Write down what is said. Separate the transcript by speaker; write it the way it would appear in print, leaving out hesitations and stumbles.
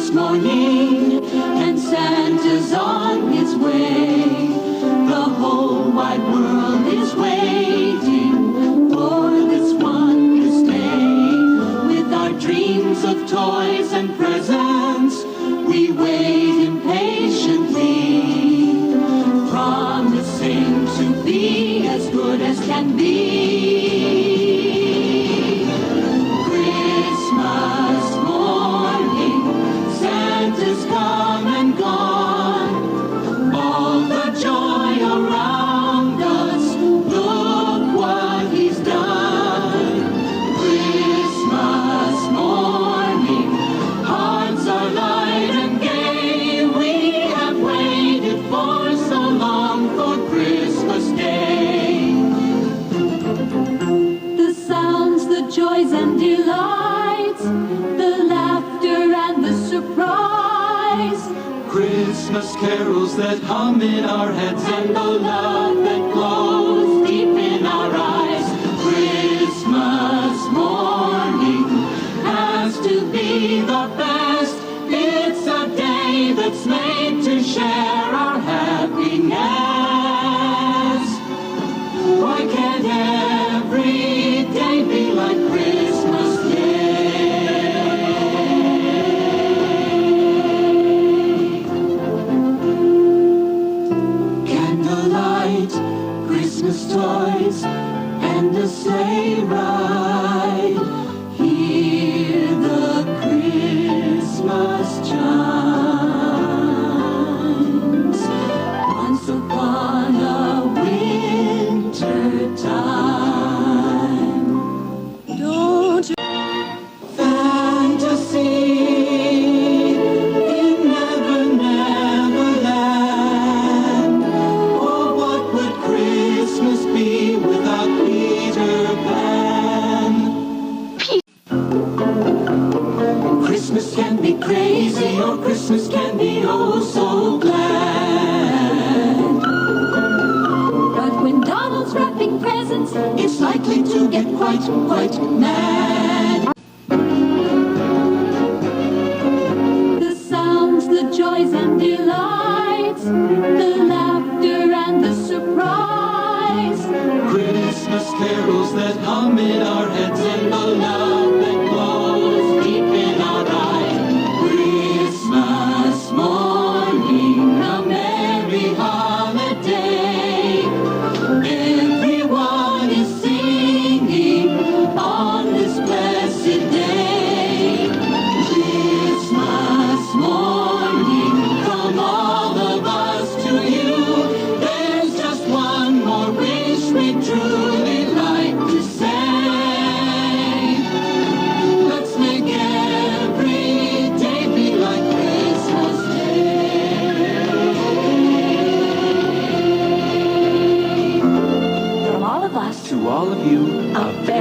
Speaker 1: Christmas morning, and Santa's on his way. The whole wide world is waiting for this wondrous day. With our dreams of toys and presents, we wait impatiently, promising to be as good as can be. Christmas morning, Santa's come and gone. All the joy around us, look what he's done. Christmas morning, hearts are light and gay. We have waited for so long for Christmas Day. The sounds, the joys and delights, the laughter and the surprise, Christmas carols that hum in our heads, and the love that glows deep in our eyes. Christmas morning has to be the best. It's a day that's made to share our happiness. Why can't every day be like Christmas Day? Candlelight, Christmas toys, and a sleigh ride. Hear the Christmas chimes. Once upon a winter time. Don't you fantasy in Never Never Land? Or what would Christmas be without Peter Pan? Christmas can be crazy, or Christmas can be oh so glad. But when Donald's wrapping presents, it's likely to get quite mad. The sounds, the joys and delights, the laughter and the surprise, Christmas carols that hum in our heads, and the love that glows deep in our eyes. Christmas morning, a merry holiday. Everyone is singing on this blessed day. Christmas morning, from all of us to you, there's just one more wish we'd truly like to say. Let's make every day be like Christmas Day. From all of us
Speaker 2: To all of you,
Speaker 1: a very